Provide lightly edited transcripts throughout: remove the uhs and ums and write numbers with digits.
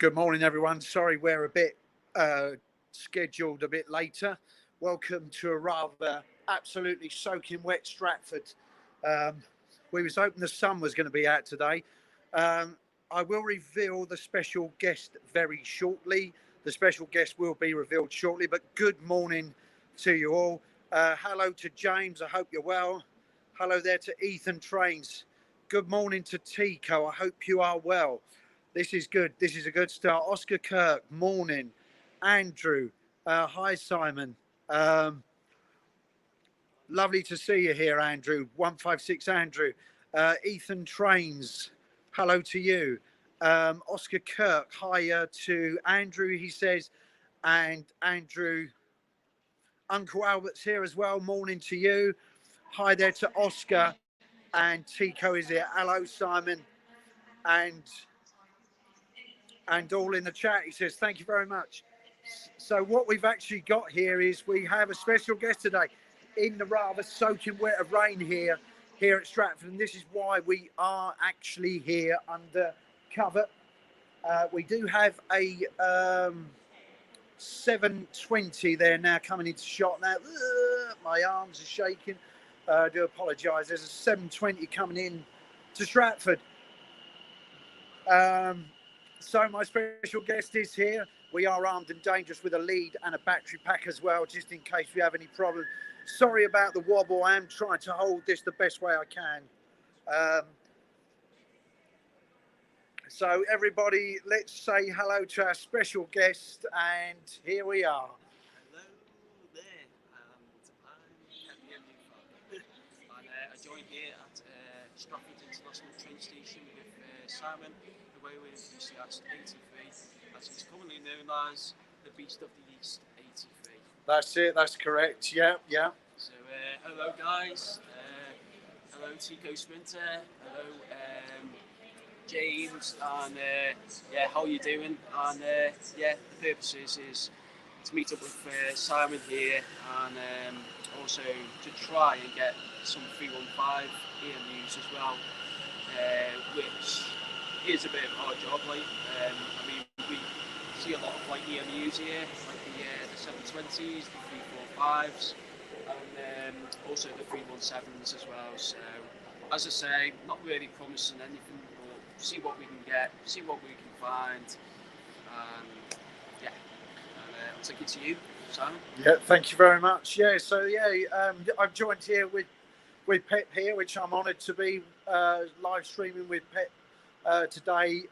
Good morning, everyone. Sorry we're a bit scheduled a bit later. Welcome to a rather absolutely soaking wet Stratford. Um, we was hoping the sun was going to be out today. Um, I will reveal the special guest very shortly. The special guest will be revealed shortly, but good morning to you all. Hello to James. I hope you're well. Hello there to Ethan Trains. Good morning to Tico. I hope you are well. This is good. This is a good start. Oscar Kirk, morning. Andrew, hi Simon. Um, Lovely to see you here, Andrew. 156 Andrew. Ethan Trains, hello to you. Oscar Kirk, hi to Andrew, he says. And Andrew, Uncle Albert's here as well. Morning to you. Hi there to Oscar. And Tico is here. Hello, Simon. And all in the chat. He says, thank you very much. So what we've actually got here is we have a special guest today in the rather soaking wet of rain here at Stratford. And this is why we are actually here under cover. We do have a 720 there now coming into shot now. My arms are shaking. I do apologise. There's a 720 coming in to Stratford. So my special guest is here. We are armed and dangerous with a lead and a battery pack as well, just in case we have any problems. Sorry about the wobble. I am trying to hold this the best way I can. So everybody, let's say hello to our special guest, and here we are. Hello there, I'm Henry and I joined here at Stratford International Train Station with Simon, the way with UCS 83, as he's commonly known as the Beast of the East 83. That's it, that's correct. Yeah. So hello guys, hello Tico Sprinter, hello James, and yeah, how you doing? And yeah, the purpose is to meet up with Simon here, and also to try and get some 315 news as well, which is a bit of our job. Like, I mean, we see a lot of like news here, like the 720s, the 345s, and also the 317s as well. So, as I say, not really promising anything, but see what we can get, see what we can find, and yeah, and I'll take it to you, Simon. Yeah, thank you very much. Yeah, so I'm joined here with Pep here, which I'm honoured to be live streaming with Pep today.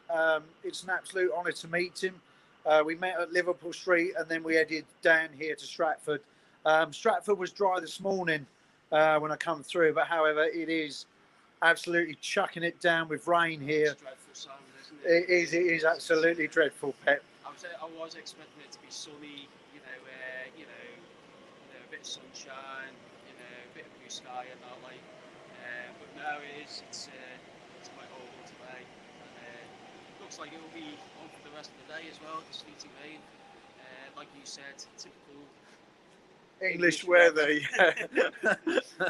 It's an absolute honour to meet him. We met at Liverpool Street and then we headed down here to Stratford. Stratford was dry this morning when I come through, but however, it is absolutely chucking it down with rain here. It's dreadful, Simon, isn't it? It is absolutely dreadful, Pep. I was expecting it to be sunny, a bit of sunshine, a bit of blue sky and that, like. But now it's quite old today. And, looks like it will be on for the rest of the day as well. The sleety rain, like you said, typical English weather. Yeah.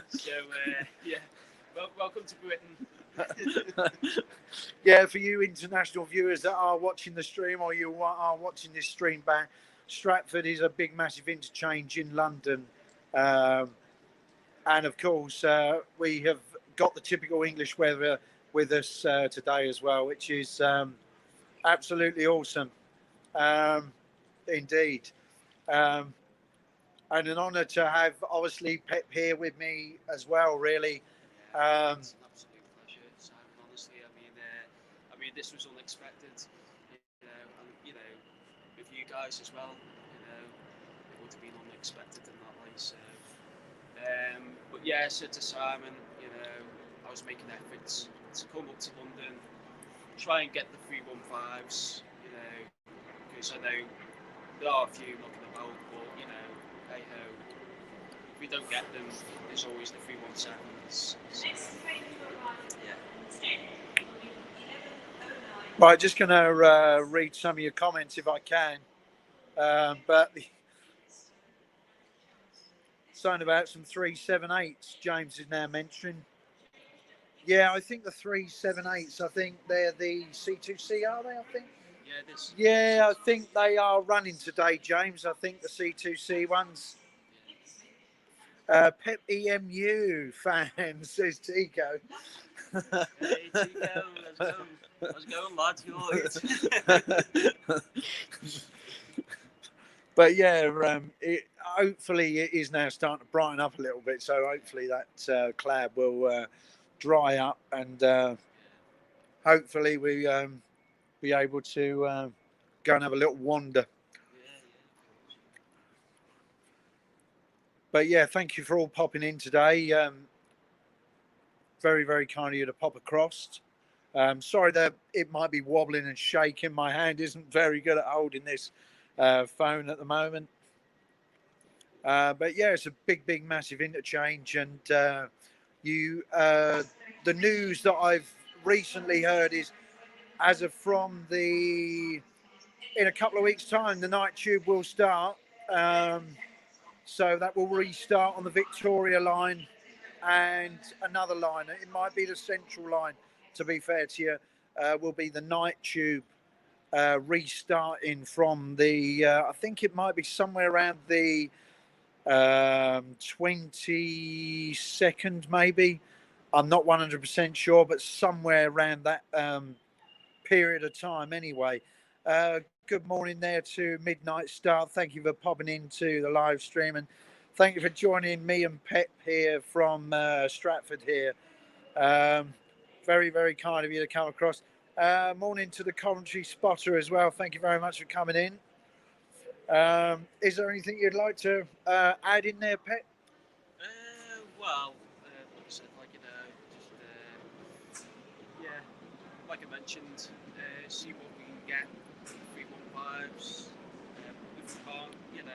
So yeah, well, welcome to Britain. Yeah, for you international viewers that are watching the stream or you are watching this stream back, Stratford is a big, massive interchange in London. And of course, we have got the typical English weather with us today as well, which is absolutely awesome. Indeed. And an honour to have, obviously, Pep here with me as well, really. It's an absolute pleasure, Simon. Honestly, I mean, this was unexpected, and with you guys as well, it would have been unexpected in that way. So, but yeah, so to Simon, I was making efforts to come up to London, try and get the 315s, because I know there are a few knocking about, but hey ho, if we don't get them, there's always the 317s. So, yeah. Right, just going to read some of your comments if I can. But something about some 378s, James is now mentioning. Yeah, I think the 378s, I think they're the C2C, are they? I think. Yeah, this. Yeah, I think they are running today, James. I think the C2C ones. Pep EMU fan, says Tico. Hey Tico, let's go. Let's go, lads. You're right. But yeah, hopefully it is now starting to brighten up a little bit. So hopefully that cloud will dry up, and hopefully we be able to go and have a little wander. Yeah, But yeah, thank you for all popping in today. Very, very kind of you to pop across. Sorry that it might be wobbling and shaking. My hand isn't very good at holding this phone at the moment. But yeah, it's a big, big, massive interchange. And the news that I've recently heard is, as of from in a couple of weeks' time, the night tube will start. So that will restart on the Victoria line and another line. It might be the Central line, to be fair to you, will be the night tube restarting from I think it might be somewhere around the 22nd, maybe. I'm not 100% sure, but somewhere around that period of time anyway. Good morning there to Midnight Star. Thank you for popping into the live stream, and thank you for joining me and Pep here from Stratford here. Very, very kind of you to come across. Morning to the Coventry spotter as well. Thank you very much for coming in. Is there anything you'd like to add in there, Pep? Well, like I said, just yeah, like I mentioned, see what we can get. 315s. If we can't, we'll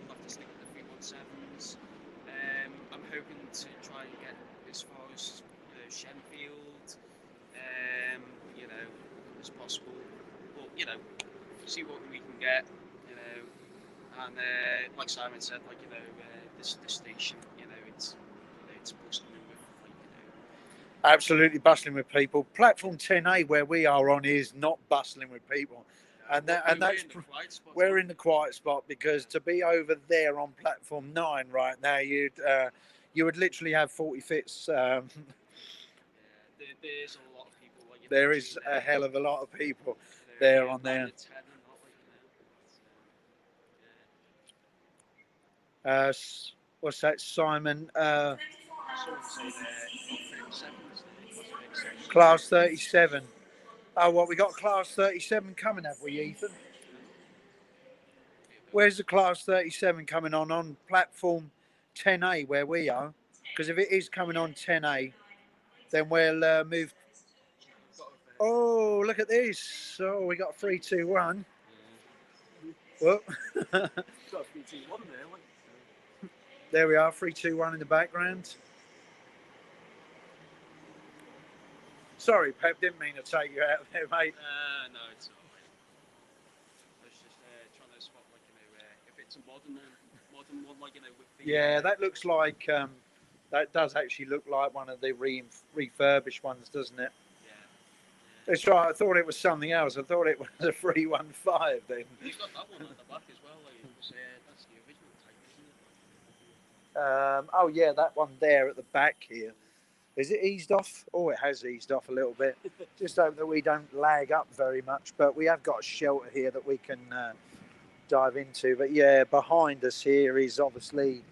have to stick with the 317s. I'm hoping to try and get as far as Shenfield, as possible. But see what we can get. And like Simon said, this station, it's bustling with absolutely bustling with people. Platform 10A, where we are on, is not bustling with people, and that's we're in the quiet spot, because to be over there on platform 9 right now, you would literally have 40 fits. There's a lot of people. There is a hell of a lot of people there on there. What's that, Simon? Class 37. Oh, what, we got class 37 coming, have we, Ethan? Where's the class 37 coming on platform 10A where we are? Because if it is coming on 10A, then we'll move. Oh, look at this. Oh, we got 321. Well, there we are, 321 in the background. Sorry, Pep, didn't mean to take you out there, mate. No, it's all right. I was just trying to spot, if it's a modern one, with the... Yeah, that looks like, that does actually look like one of the refurbished ones, doesn't it? Yeah. That's right, I thought it was something else. I thought it was a 315 then. You've got that one at the back as well, that's the original type, isn't it? Oh yeah, that one there at the back here. Is it eased off? Oh, it has eased off a little bit. Just hope that we don't lag up very much. But we have got a shelter here that we can dive into. But yeah, behind us here is obviously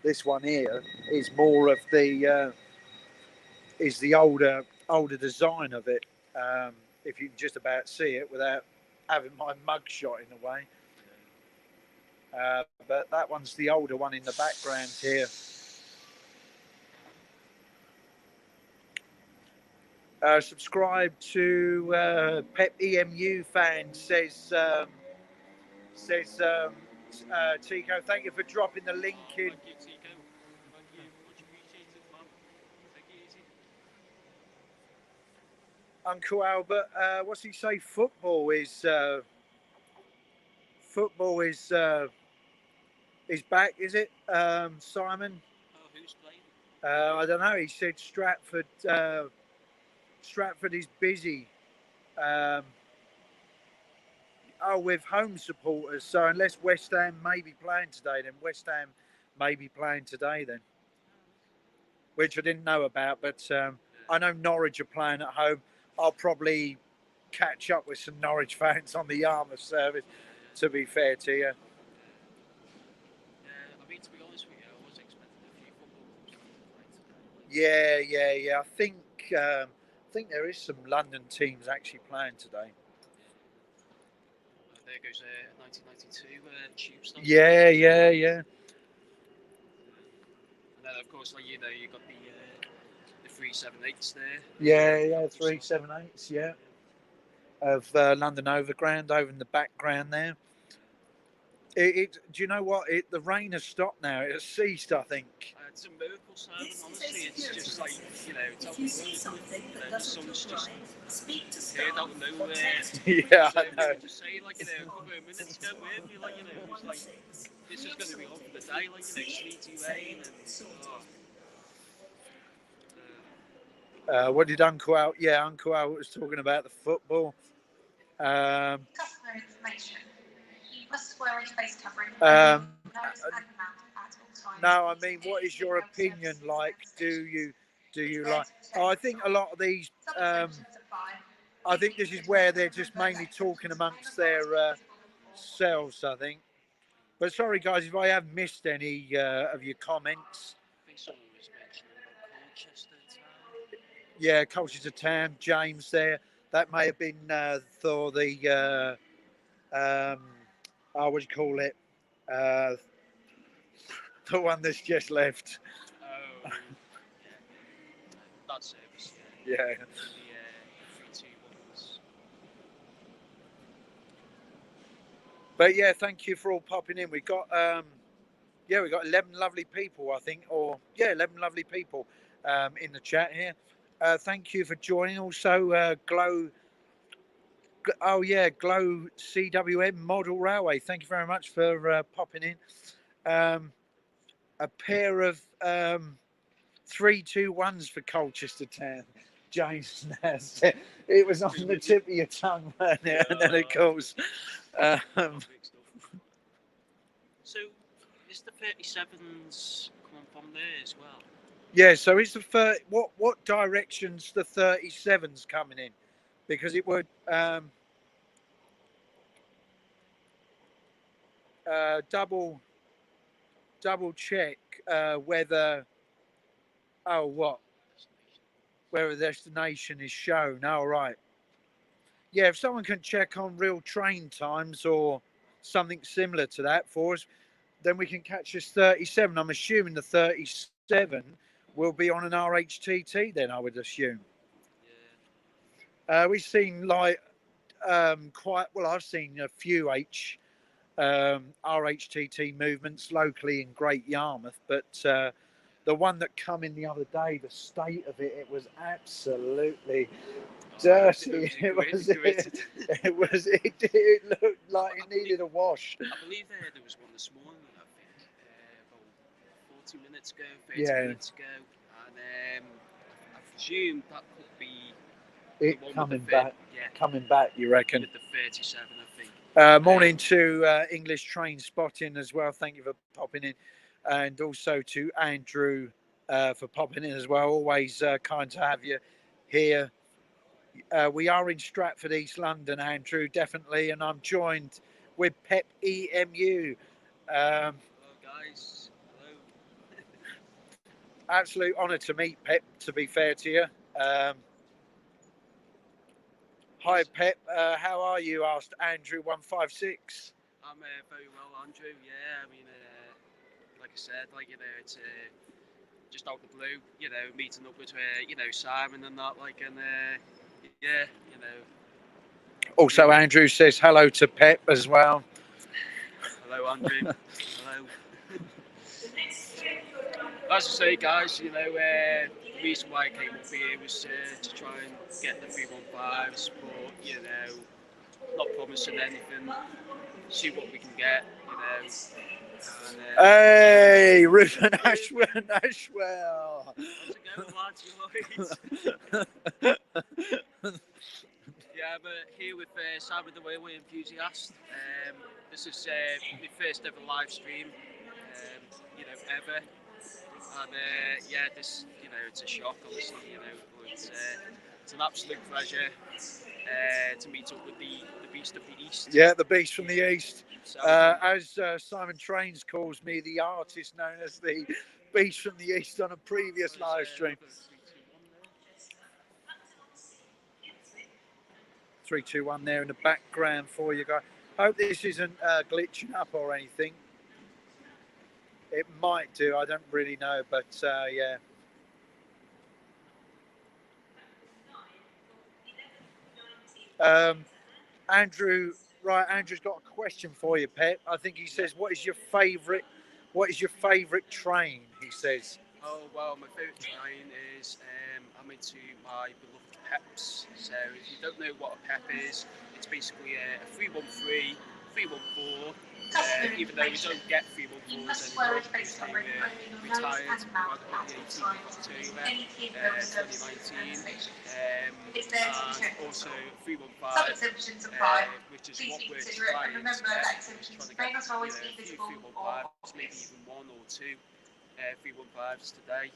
this one here is more of the older design of it. If you can just about see it without having my mug shot in the way. But that one's the older one in the background here. Subscribe to Pep EMU fan, says Tico. Thank you for dropping the link in. Thank you, Tico. Thank you. Much appreciated, man. Take it easy. Uncle Albert, what's he say? Football is back, is it, Simon? Oh, who's playing? I don't know. He said Stratford. Stratford is busy. Oh, with home supporters. So unless West Ham may be playing today, then West Ham may be playing today then, which I didn't know about. But I know Norwich are playing at home. I'll probably catch up with some Norwich fans on the Yarmouth service, to be fair to you. I mean, to be honest with you, I was expecting a few football clubs to play today. Yeah. I think there is some London teams actually playing today. There goes 1992 Tube Stop. Yeah. And then, of course, like you know, you got the 378s there. Yeah, 378s, yeah. Of London Overground over in the background there. Do you know what? The rain has stopped now. It has ceased, I think. It's a miracle, Simon. Honestly, it's just like, you know, it's out the sun's just appeared out of nowhere. Yeah, so I know. Just say, like, you know, a couple of minutes ago, weirdly, like, you know, it was like, this is going to be on for the day, like, you know, sleety rain and. What did Uncle Al? Yeah, Uncle Al was talking about the football. Customer information. You must wear a face covering. No, I mean, what is your opinion like? Do you like? Oh, I think a lot of these. I think this is where they're just mainly talking amongst their selves. I think. But sorry, guys, if I have missed any of your comments. I think someone was mentioning about Colchester Town. Yeah, Colchester Town, James there. That may have been for the. What do you call it? The one that's just left. Oh, yeah. That service, Yeah. The 3-2 ones. But yeah, thank you for all popping in. We got we got 11 lovely people, I think, 11 lovely people in the chat here. Thank you for joining. Also, Glow CWM Model Railway. Thank you very much for popping in. A pair of 3-2-1s for Colchester Town. James Nass. It was on the tip of your tongue, weren't it? And then, of course. So, is the 37s coming from there as well? Yeah, so is the what direction's the 37s coming in? Because it would double check whether where a destination is shown. All right. Yeah, if someone can check on real train times or something similar to that for us, then we can catch this 37. I'm assuming the 37 will be on an RHTT then, I would assume. Yeah. We've seen like I've seen a few RHTT movements locally in Great Yarmouth, but the one that come in the other day, the state of it was absolutely dirty. It looked like it needed a wash. I believe there was one this morning, I think, about 40 minutes ago, 30 minutes ago, and I presume that could be it coming back. Yeah. Coming back, you reckon? With the 37, I think. Morning to English Train Spotting as well. Thank you for popping in, and also to Andrew for popping in as well. Always kind to have you here. We are in Stratford, East London, Andrew, definitely, and I'm joined with Pep EMU. Hello, guys. Hello. Absolute honour to meet Pep, to be fair to you. Hi, Pep. How are you? Asked Andrew156. I'm very well, Andrew. Yeah, I mean, like I said, it's just out the blue, meeting up with, Simon and that, and Also, Andrew says hello to Pep as well. Hello, Andrew. Hello. As I say, guys, the reason why I came up here was to try and get the 315s, but, not promising anything, see what we can get, And, hey, Ruben Ashwell. How's it going, lads? You alright? Yeah, I'm here with Simon the Railway Enthusiast. This is my first ever live stream, ever. And yeah, this, it's a shock, obviously, but it's an absolute pleasure to meet up with the Beast of the East. Yeah, the Beast from the East. So, As Simon Trains calls me, the artist known as the Beast from the East on a previous live stream. 3, 2, 1 there in the background for you guys. Hope this isn't glitching up or anything. It might do, I don't really know, but yeah. Andrew, right? Andrew's got a question for you, Pep. I think he says, "What is your favourite? What is your favourite train?" He says. Oh well, my favourite train is I'm into my beloved Peps. So if you don't know what a Pep is, it's basically a 313, 314. Even though we don't get 314s anymore because they were retired around the 18th of October 2019. And also 315, which is what we're trying to get. We're trying to get a few 315s, maybe even one or two 315s today.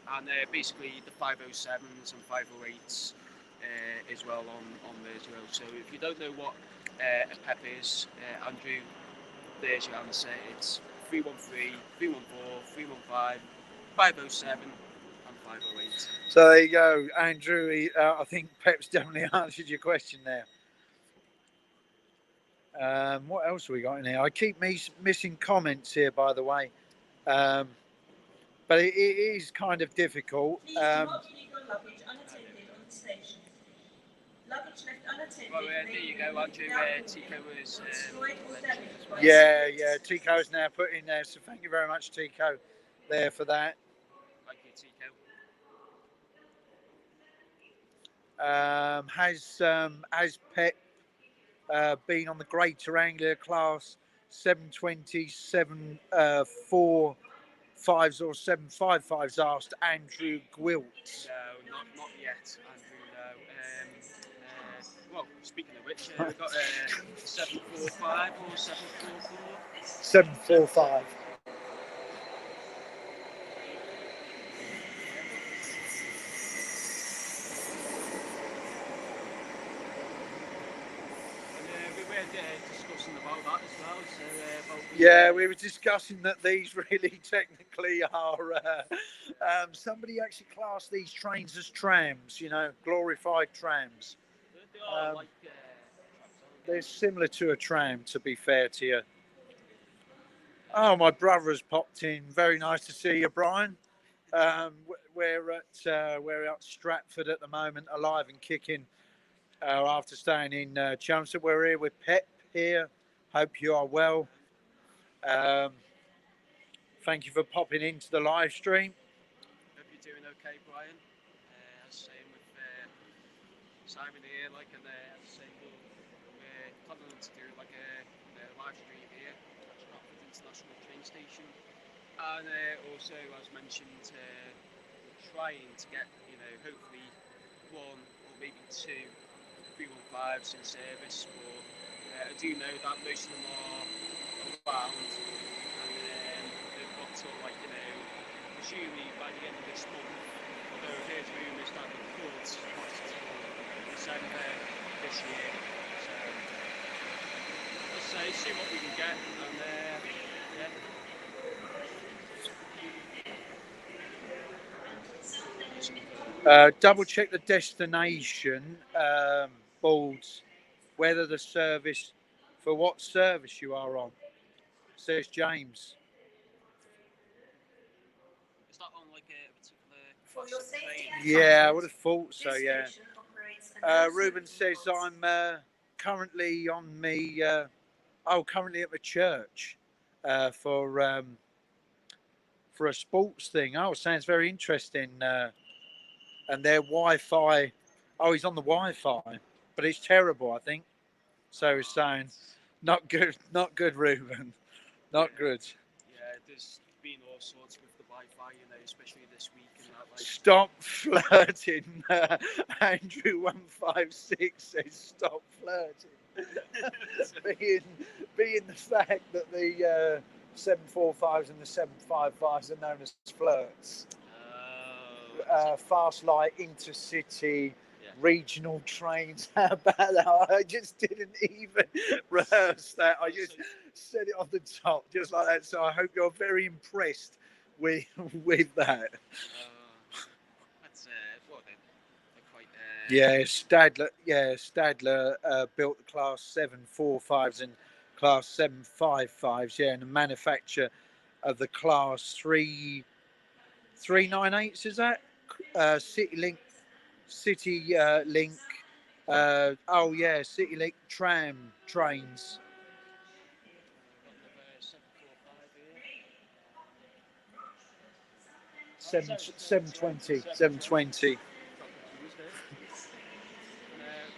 And basically the 507s and 508s as well on there as well. So if you don't know what a PEP is, Andrew, there's your answer. It's 313, 314, 315, 507 and 508. So there you go, Andrew. I think Pep's definitely answered your question there. What else have we got in here? I keep missing comments here, by the way. But it is kind of difficult. Please do not leave your luggage unattended on the station. Luggage left unattended. Well, there you go, Andrew. Tico was Yeah, Tico's now put in there. So thank you very much, Tico, there for that. Thank you, Tico. Has Pep been on the Greater Anglia class 720, 745s or 755s? Asked Andrew Gwilt. No, not yet, Andrew. No. Well, speaking of which, we've got 745 or 744. 745. Discussing about that as well. So, yeah, we were discussing that these really technically are. Somebody actually classed these trains as trams, glorified trams. They are like. They're similar to a tram, to be fair to you. Oh, my brother has popped in. Very nice to see you, Brian. We're at Stratford at the moment, alive and kicking. After staying in Chelmsford, we're here with Pep here. Hope you are well. Thank you for popping into the live stream. Hope you're doing okay, Brian. As same with Simon here, and as I say, we're planning to do like a live stream here at Stratford International Train Station, and also, as mentioned, trying to get hopefully one or maybe two 315s in service, but I do know that most of them are around, and they've got sort of presumably by the end of this month, although there's rumours that they could last until December this year. So let's see what we can get, and yeah. Double check the destination boards, whether the service, for what service you are on, says James. Is that on like a particular For your safety and Yeah, I comfort, would have thought so, this yeah. station operates a Ruben says I'm currently on me, currently at the church for a sports thing. Oh, sounds very interesting. And their Wi-Fi, he's on the Wi-Fi, but it's terrible, I think. So he's saying, not good, Ruben, not good. Yeah, there's been all sorts with the Wi-Fi, especially this week and Like. Stop flirting. Andrew 156 says stop flirting. being the fact that the 745s and the 755s are known as flirts. Fast light, intercity, regional trains. How about that? I just didn't even rehearse that. I just said it off the top, just like that. So I hope you're very impressed with that. That's what they're quite. Stadler built the Class 745s and Class 755s. Yeah, and the manufacture of the Class 398s is that City Link. City Link tram trains. 720. Of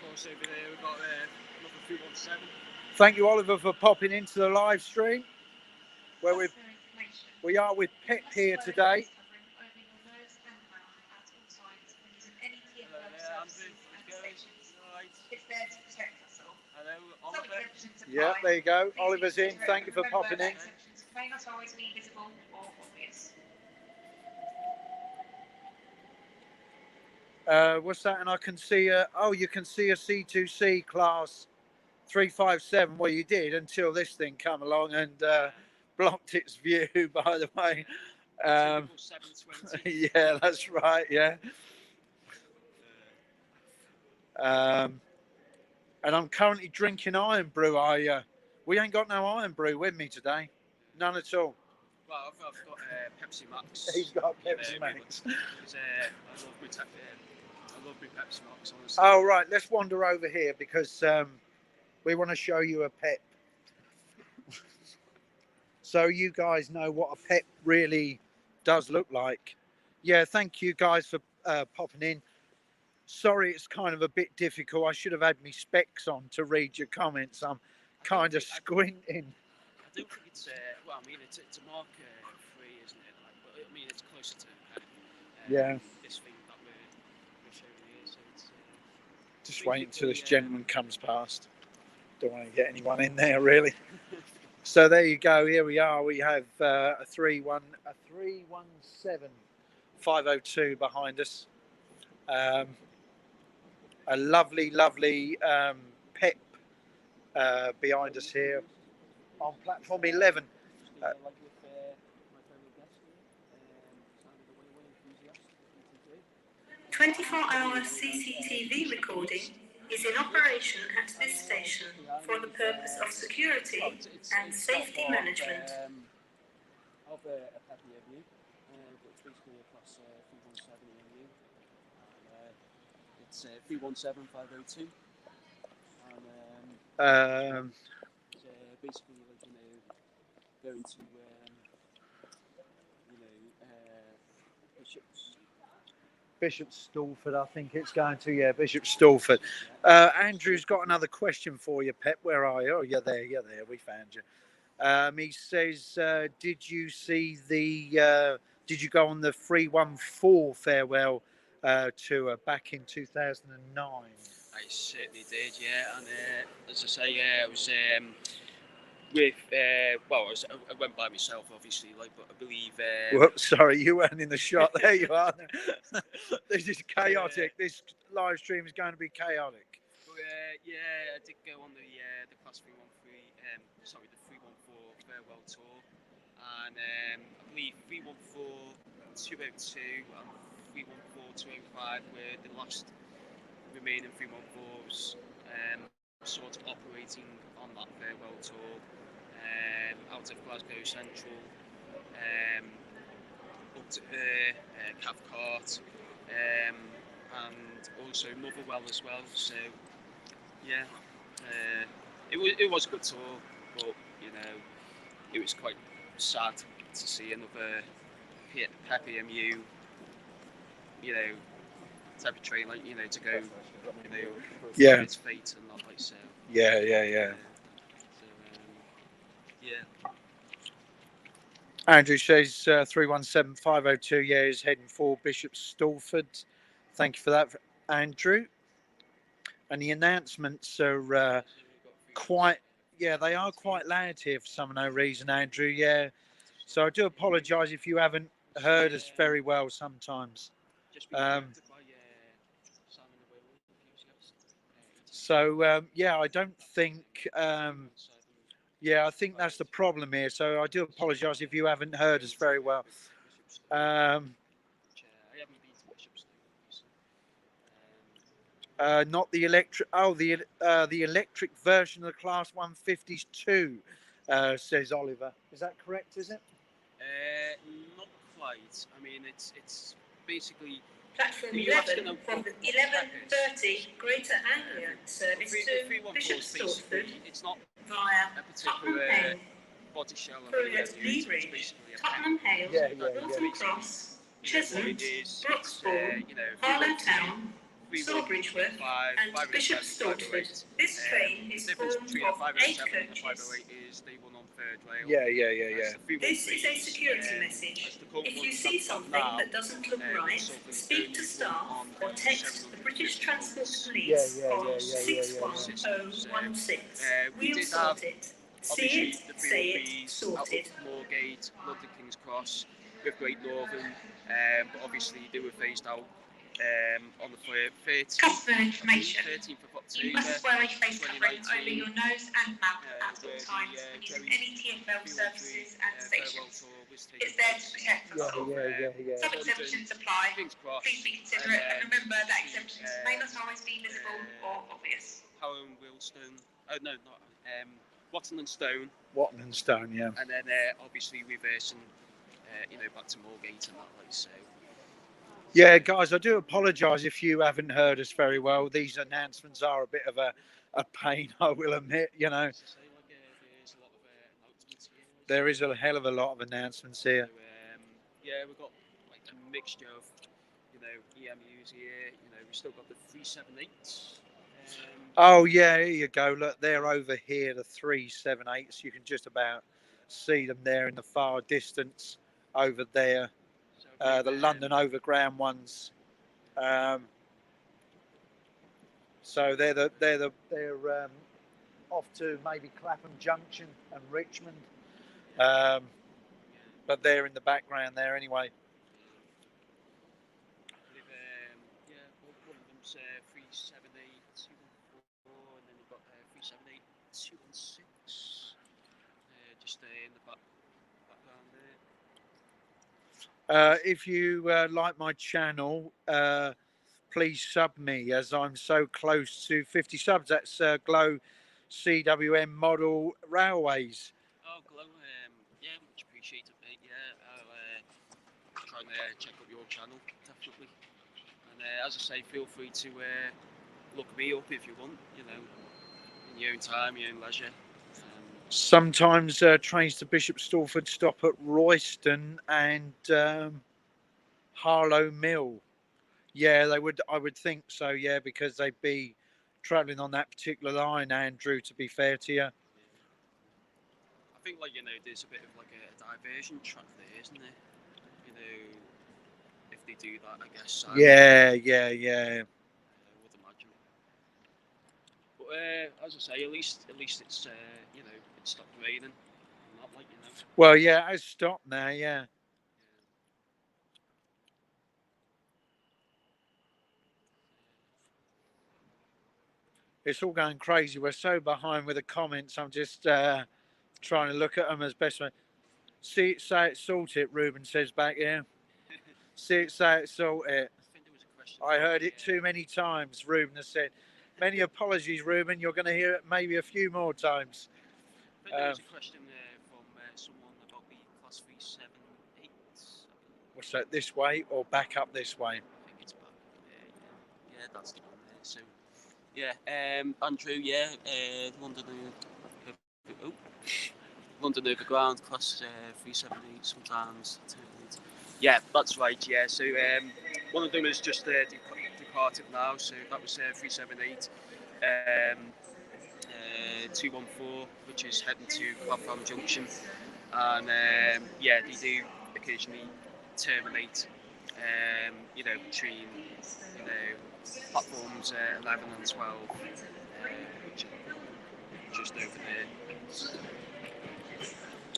course, over there we've got another 317. Thank you, Oliver, for popping into the live stream where we are with Pip here today. Yeah, there you go. Oliver's in. Thank you for popping in. May not always be visible or obvious. What's that? And I can see you can see a C2C Class 357. Well, you did until this thing come along and blocked its view, by the way. Yeah, that's right. Yeah. And I'm currently drinking Iron Brew. We ain't got no Iron Brew with me today. None at all. Well, I've got Pepsi Max. He's got Pepsi Max. I love my Pepsi Max, honestly. Oh, right. Let's wander over here because we want to show you a Pep. So you guys know what a Pep really does look like. Yeah, thank you guys for popping in. Sorry, it's kind of a bit difficult. I should have had my specs on to read your comments. I'm kind of squinting. I don't think it's well. I mean, it's a Mark 3, isn't it? Like, but I mean, it's closer to this thing that we're showing here. So it's just wait until this gentleman comes past. Don't want to get anyone in there, really. So there you go. Here we are. We have a 317 502 behind us. A lovely Pep behind us here on platform 11. 24-hour CCTV recording is in operation at this station for the purpose of security and safety management. Of a Peppy EMU, which basically across 317 EMU. It's 317 502. And basically, like, going to Bishop Stalford, I think it's going to. Yeah, Bishop Stalford. Andrew's got another question for you, Pep. Where are you? Oh, you're there. We found you. He says, did you see did you go on the 314 farewell tour back in 2009? I certainly did, yeah. And as I say, I was with, I went by myself, obviously, like, but I believe... well, sorry, you weren't in the shot. There you are. This is chaotic. This live stream is going to be chaotic. But, I did go on the Class 313, the 314 farewell tour. And I believe 314 202 and 314 205 were the last remaining 314s sort of operating on that farewell tour out of Glasgow Central up to Cathcart and also Motherwell as well. So yeah, it was a good tour, but it was quite sad to see another Peppy EMU type of train, like, to go, its fate and not like so. Yeah. Andrew says 317502. Yeah, he's heading for Bishop Stortford. Thank you for that, Andrew. And the announcements are quite, yeah, they are quite loud here for some no reason, Andrew. Yeah. So I do apologise if you haven't heard us very well sometimes. Yeah, I don't think. Yeah, I think that's the problem here. So I do apologise if you haven't heard us very well. Not the electric. Oh, the electric version of the Class 152, says Oliver. Is that correct? Is it? Not quite. I mean, it's basically Platform 11 from the 11:30 Greater Anglia service to Bishop Stortford it's not via a Tottenham Hale, body shell. Lee Bridge, Tottenham Hale, Northern Cross, Cheshunt, Broxbourne, Harlow Town, Sawbridgeworth and Bishop Stortford. This train is formed of 8 coaches. Yeah. This is a security message. If you see something that doesn't look right, speak to staff or text the British Transport Police on 61016. We'll sort it. See it, say it, sorted. Moorgate, London King's Cross, with Great Northern, but obviously they were phased out on the 13th of October. You must wear a face covering over your nose and mouth at all times when using any TfL services and stations. It's there to protect us all. Some exemptions apply. Please be considerate and remember that exemptions may not always be visible or obvious. Harrow and Wilstone. Oh no, not Watton and Stone. Watton and Stone, yeah. And then obviously reversing, back to Moorgate and that place. So. Yeah, guys, I do apologise if you haven't heard us very well. These announcements are a bit of a pain, I will admit. There is a hell of a lot of announcements here. So, yeah, we've got like a mixture of, EMUs here. We've still got the 378s. Oh yeah, here you go. Look, they're over here, the 378s. You can just about see them there in the far distance over there. The London Overground ones. So they're off to maybe Clapham Junction and Richmond. But they're in the background there anyway. One of them's 378 214, and then you've got 378 216. Just in the background there. If you like my channel, please sub me as I'm so close to 50 subs. That's Glow CWM Model Railways. Oh, Glow, yeah, much appreciated, mate. Yeah, I'll try and check up your channel, definitely. And as I say, feel free to look me up if you want, in your own time, your own leisure. Sometimes trains to Bishop Stortford stop at Royston and Harlow Mill. Yeah, they would. I would think so. Yeah, because they'd be travelling on that particular line, Andrew. To be fair to you, I think there's a bit of like a diversion track there, isn't there? If they do that, I guess. Yeah. I would imagine. But as I say, at least it's it stopped raining. Not like Well, yeah, it has stopped now. Yeah. It's all going crazy. We're so behind with the comments. I'm just trying to look at them as best. Say it, sort it. Ruben says back here. Say it, sort it. I heard it too many times. Ruben has said. Many apologies, Ruben. You're going to hear it maybe a few more times. I think there was a question from someone about the Class 378. What's that? This way or back up this way? I think it's back there. Yeah, that's the one there. So. Yeah, Andrew, London Overground, Class 378, sometimes 208. Yeah, that's right, yeah. So one of them is just departed now, so that was 378. 214, which is heading to Clapham Junction. and yeah, they do occasionally terminate. Between platforms 11 and 12, which are just over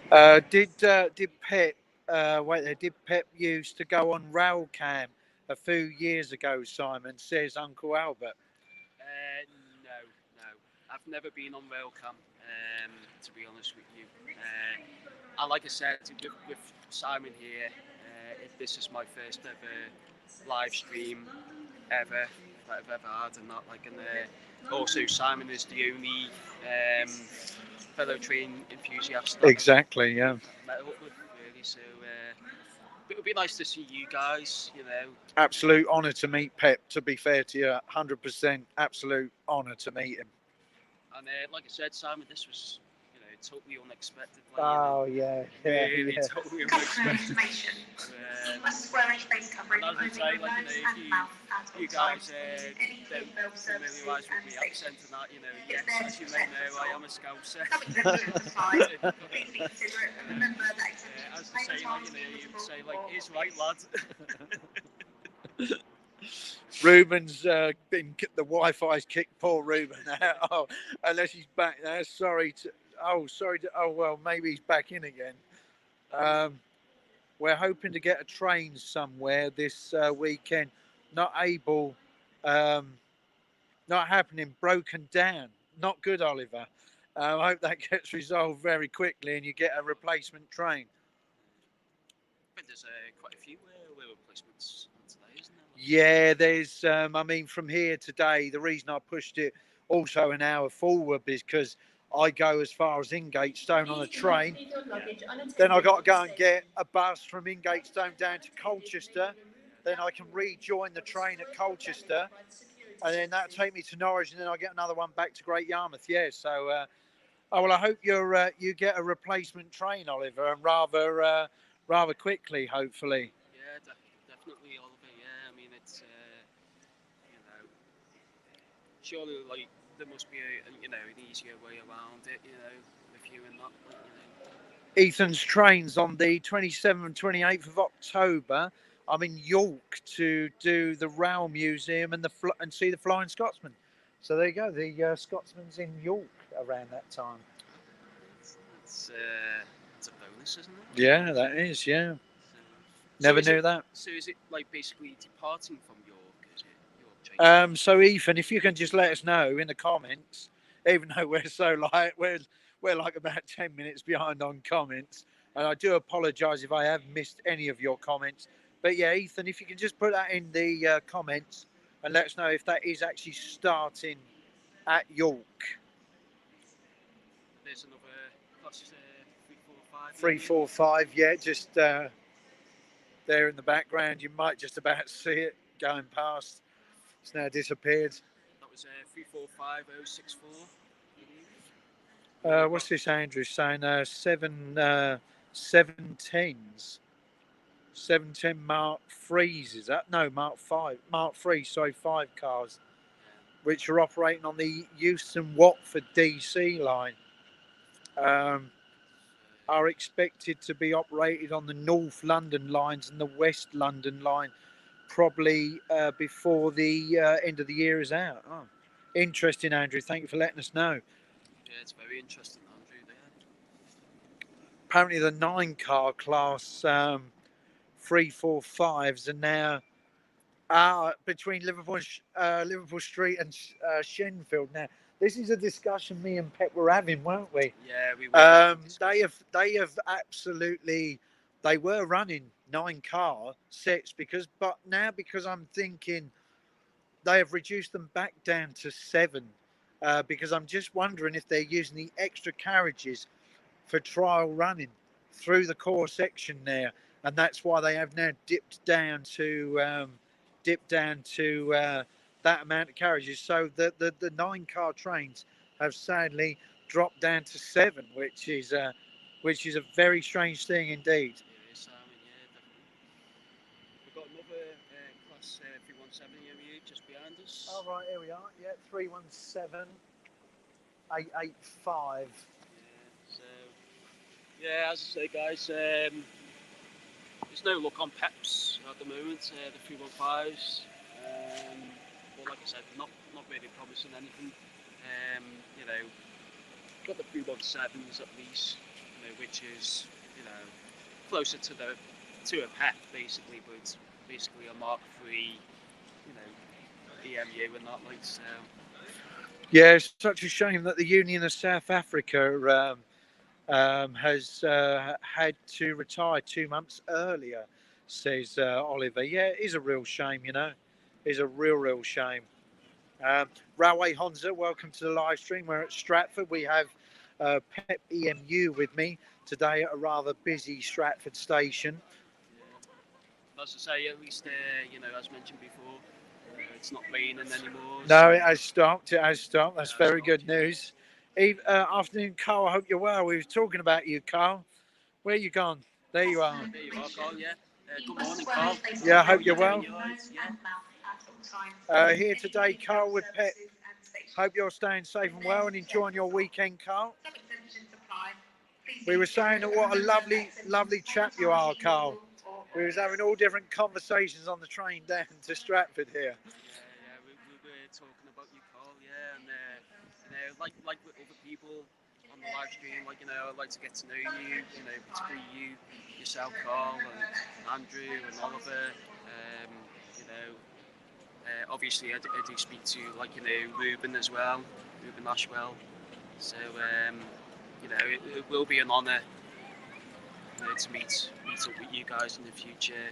there. Did Pep wait there? Did Pep used to go on rail cam a few years ago? Simon says Uncle Albert. No. I've never been on Railcam, to be honest with you. And like I said, with Simon here, this is my first ever live stream ever that I've ever had, and that also Simon is the only fellow train enthusiast that Exactly, yeah. I've met up with, really. So it would be nice to see you guys. Absolute honour to meet Pep. To be fair to you, 100% absolute honour to meet him. And like I said, Simon, this was totally unexpected. Oh yeah, really yeah. totally unexpected. You must wear a face covering over your nose and mouth at all you guys times. don't familiarise with the accent and that, yes, as you may know, I am a Scouser. Something that moves aside. Please be considerate and remember that As I say, you would say, he's right, lad. Ruben's been the Wi-Fi's kicked poor Ruben out. Oh, unless he's back there. Sorry. Oh well, maybe he's back in again. We're hoping to get a train somewhere this weekend. Not able, not happening. Broken down. Not good, Oliver. I hope that gets resolved very quickly and you get a replacement train. I think there's quite a few replacements on today, isn't there? Yeah, there's. From here today, the reason I pushed it also an hour forward is because I go as far as Ingatestone on a train. Then I got to go and get a bus from Ingatestone down to Colchester. Then I can rejoin the train at Colchester, and then that'll take me to Norwich, and then I get another one back to Great Yarmouth. Yeah, so. I hope you get a replacement train, Oliver, and rather quickly, hopefully. Yeah, definitely, Oliver. Yeah, I mean it's surely there must be an easier way around it, with you and that. Ethan's trains on the 27th and 28th of October. I'm in York to do the Rail Museum and see the Flying Scotsman. So there you go. The Scotsman's in York around that time. It's a bonus, isn't it? Yeah, that is. Yeah. Never knew that. So is it basically departing from York? Is it York train? So Ethan, if you can just let us know in the comments, even though we're so we're like about 10 minutes behind on comments, and I do apologise if I have missed any of your comments. But yeah, Ethan, if you can just put that in the comments and let us know if that is actually starting at York. There's another plus 345. 345, yeah, just there in the background. You might just about see it going past. It's now disappeared. That was 345064. What's this Andrew saying? 710s. 710 Mark 3s, is that? No, Mark 5. Mark 3, sorry, 5 cars, which are operating on the Euston Watford DC line. Are expected to be operated on the North London lines and the West London line probably before the end of the year is out. Oh, interesting, Andrew. Thank you for letting us know. Yeah, it's very interesting, Andrew. There. Apparently, the 9-car class 345s are now between Liverpool Street and Shenfield. Now, this is a discussion me and Pep were having, weren't we? Yeah, we were. They have absolutely. They were running 9-car sets but now because I'm thinking they have reduced them back down to 7 because I'm just wondering if they're using the extra carriages for trial running through the core section there, and that's why they have now dipped down to that amount of carriages. So the 9-car trains have sadly dropped down to 7, which is a very strange thing indeed. Yeah, Simon, yeah, definitely. We've got another class 317 here just behind us. Oh, right, here we are. Yeah, 317 885. Yeah, so Yeah, as I say, guys, there's no luck on Peps at the moment. The 315s, but like I said, not really promising anything. You know, got the 317s at least, you know, which is, you know, closer to a Pep basically, but it's basically a Mark III, you know, EMU and not like so. Yeah, it's such a shame that the Union of South Africa has had to retire 2 months earlier, says Oliver. Yeah, it is a real shame, you know. It's a real shame. Railway Honza, welcome to the live stream. We're at Stratford. We have Pep EMU with me today at a rather busy Stratford station. Yeah. As I say, at least, you know, as mentioned before, it's not raining anymore. No, So it has stopped. It has stopped. That's very good news. Afternoon, Carl. I hope you're well. We were talking about you, Carl. Where you gone? There you are. there you are, Carl. Yeah. Good morning, Carl. Yeah, I hope you're well. Yeah. Here today, Carl, with Pep. Hope you're staying safe and well and enjoying your weekend, Carl. We were saying that what a lovely chap you are, Carl. We was having all different conversations on the train down to Stratford here. Yeah, we were talking about you, Carl. Yeah, and you know, like with other people on the live stream, like, you know, I'd like to get to know you. You know, particularly you, yourself, Carl, and Andrew and Oliver. You know, obviously I do speak to, like, you know, Ruben as well, Ruben Ashwell. So you know, it will be an honour, you know, to meet up with you guys in the future.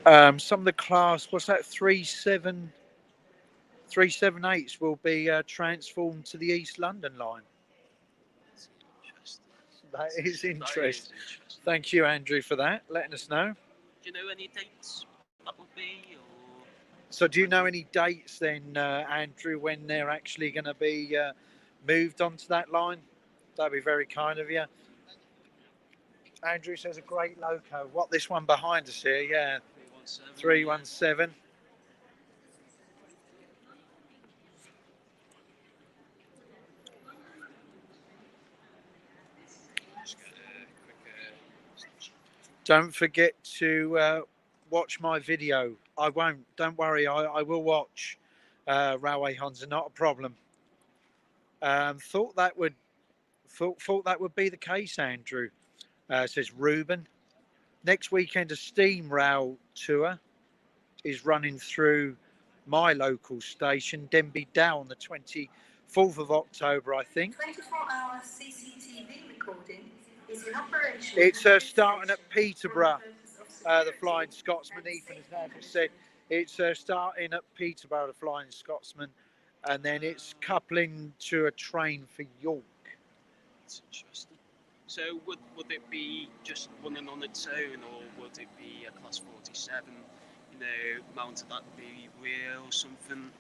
You know, Some of the class, what's that, 378s will be transformed to the East London line. That is interesting. Thank you, Andrew, for that, letting us know. Do you know any dates that would be? Or so do you know any dates then, Andrew, when they're actually going to be moved onto that line? That'd be very kind of you. Andrew says a great loco. What, this one behind us here? Yeah, 317. Don't forget to watch my video. I won't. Don't worry. I will watch Railway Honza. Not a problem. Thought that would be the case, Andrew. Says Ruben. Next weekend, a steam rail tour is running through my local station, Denby Dow, on the 24th of October, I think. 24-hour CCTV recording is in operation. It's starting at Peterborough. The Flying Scotsman, Ethan has now just said. It's starting at Peterborough, the Flying Scotsman, and then it's coupling to a train for York. That's interesting. So would it be just running on its own, or would it be a class 47, you know, mounted at the wheel or something?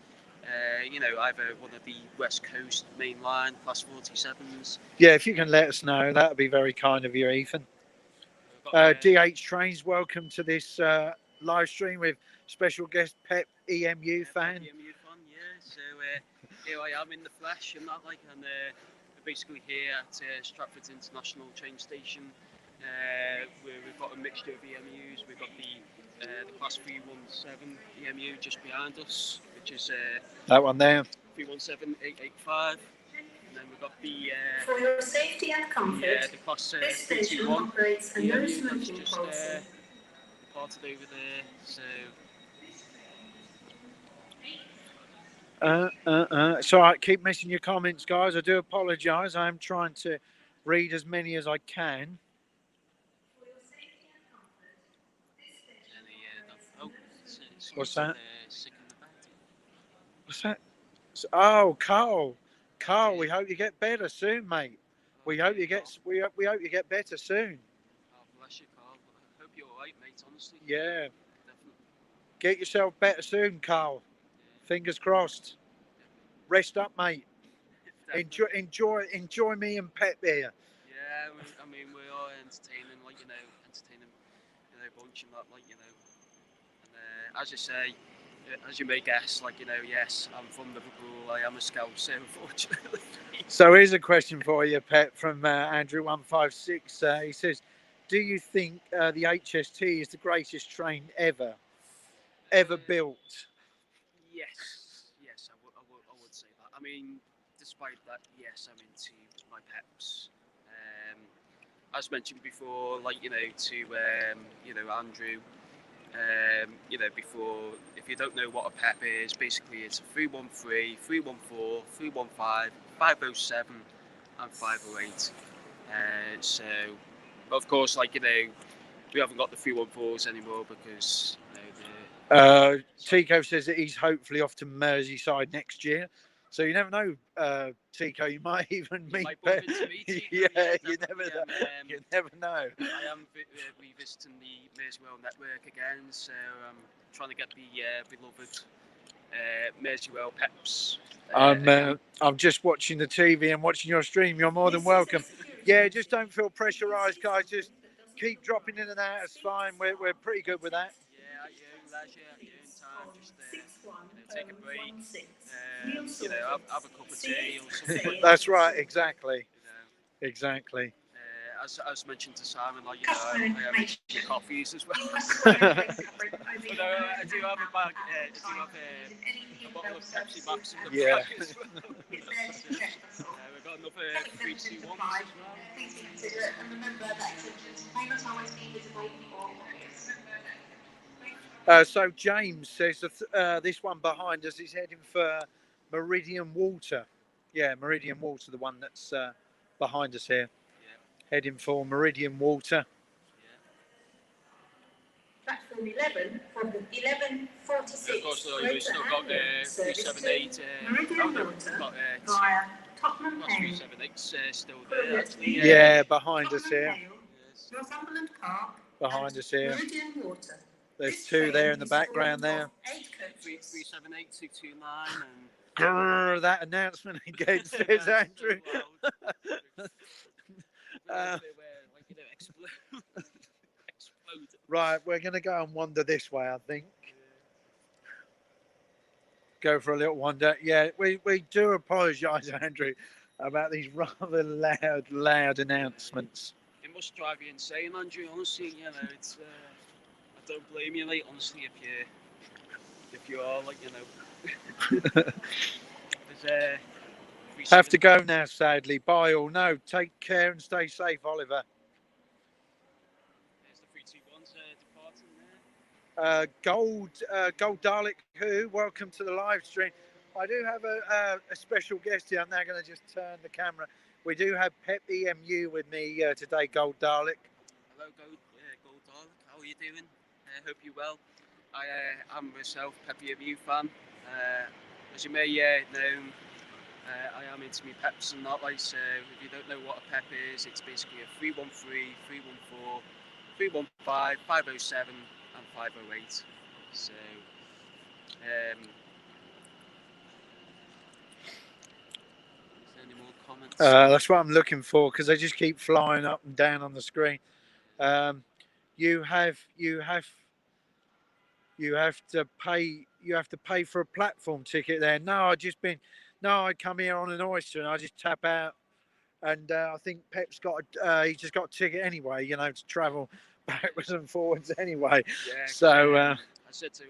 You know, either one of the West Coast main line class 47s. Yeah, if you can let us know, that would be very kind of you, Ethan. DH Trains, welcome to this live stream with special guest Pep EMU fan. Pep EMU fan, yeah. So here I am in the flesh and that, like, and we're basically here at Stratford International train station. Where we've got a mixture of EMUs. We've got the class 317 EMU just behind us, which is that one there. 317885. And then we've got the for your safety and comfort, the class this station operates a no smoking policy. Parted over there, so. It's all right. Keep missing your comments, guys. I do apologise. I'm trying to read as many as I can. What's that? What's that? Oh, Carl. Carl, we hope you get better soon, mate. We hope you get better soon. Oh, bless you, Carl. I hope you're all right, mate. Honestly. Yeah. Definitely. Get yourself better soon, Carl. Yeah. Fingers crossed. Definitely. Rest up, mate. Enjoy me and Pep here. Yeah, I mean, we are entertaining, like, you know, bunch and that, like, you know. And as you say, as you may guess, like, you know, yes, I'm from Liverpool. I am a Scouser, unfortunately. So here's a question for you, Pep, from Andrew156. He says, do you think the HST is the greatest train ever built? Yes, I would say that. I mean, despite that, yes, I'm into my peps. As mentioned before, like, you know, to you know, Andrew, you know, before, if you don't know what a pep is, basically it's a 313, 314, 315, 507, and 508. So, of course, like, you know, we haven't got the 314s anymore because, you know, Tico says that he's hopefully off to Merseyside next year. So you never know, Tico. You might even meet. Might bump into me, Tico. Yeah, you never know. You never know. I am revisiting the Merseyrail network again, so I'm trying to get the beloved Merseyrail peps. I'm just watching the TV and watching your stream. You're more than welcome. Yeah, just don't feel pressurised, guys. Just keep dropping in and out. It's fine. We're pretty good with that. Yeah, at your own leisure, at your own time. Just you know, take a break. You know, have a cup of tea or something. That's right. Exactly. You know, exactly. As mentioned to Simon, like, you know, I have your coffees as well. But I do have a bag. I do have a bottle of Pepsi Max in the bag as well. We've got another 3, 2, 1 as well. Please consider it and remember that exemptions may not always be visible or obvious. So James says this one behind us is heading for Meridian Water. Yeah, Meridian Water, the one that's behind us here. Heading for Meridian Water. Platform 11 from the 1146. Of course, we've still got 378. Meridian Water via Tottenham Hale. 378 still there, actually. Yeah, behind us here. Northumberland Park. Behind us here. Meridian Water. There's two there in the background there. 378, 229, and Grrr, that announcement again, says Andrew. Right, we're going to go and wander this way, I think. Go for a little wander. Yeah, we do apologise, Andrew, about these rather loud announcements. It must drive you insane, Andrew. Honestly, you know, it's. I don't blame you, mate. Honestly, if you are, like, you know. Have to go now, sadly. Bye all. No, take care and stay safe, Oliver. There's the 321s departing Gold there. Dalek, who? Welcome to the live stream. I do have a special guest here. I'm now going to just turn the camera. We do have Pep EMU with me today, Gold Dalek. Hello, Gold Dalek. How are you doing? Hope you're well. I am myself Pep EMU fan. As you may know, I am into me peps and that, like, so if you don't know what a pep is, it's basically a 313, 314, 315, 507 and 508. So any more comments? That's what I'm looking for, because they just keep flying up and down on the screen. You have to pay for a platform ticket there. No, I come here on an Oyster and I just tap out, and I think Pep's got he's just got a ticket anyway, you know, to travel backwards and forwards anyway. Yeah, so I said to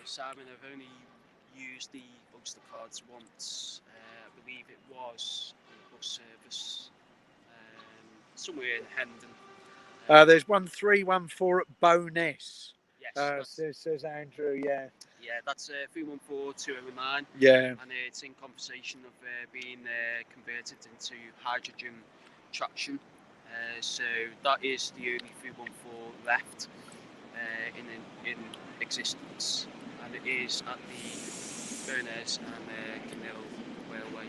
Simon, I've only used the Oyster cards once. I believe it was on the bus service somewhere in Hendon. There's 1314 at Bowness. Yes, says Andrew. Yeah. Yeah, that's 314209. Yeah. And it's in conversation of being converted into hydrogen traction. So that is the only 314 left in existence, and it is at the Bowness and Canal Railway.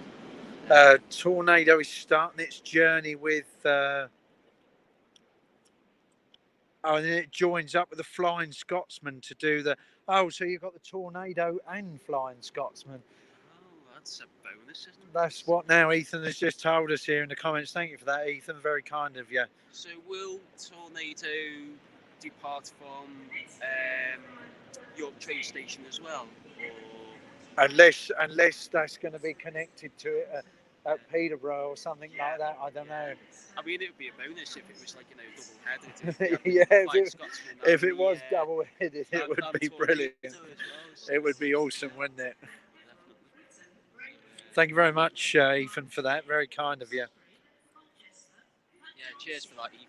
Tornado is starting its journey with. Oh, and then it joins up with the Flying Scotsman to do the. Oh, so you've got the Tornado and Flying Scotsman. Oh, that's a bonus, isn't it? That's what now Ethan has just told us here in the comments. Thank you for that, Ethan. Very kind of you. So will Tornado depart from York train station as well? Unless that's going to be connected to it at Peterborough or something like that. I don't know. I mean, it would be a bonus if it was like, double-headed. Yeah, if it was double-headed, it would be brilliant. Well, so it would be awesome, wouldn't it? Thank you very much, Ethan, for that. Very kind of you. Yeah, cheers for that, Ethan.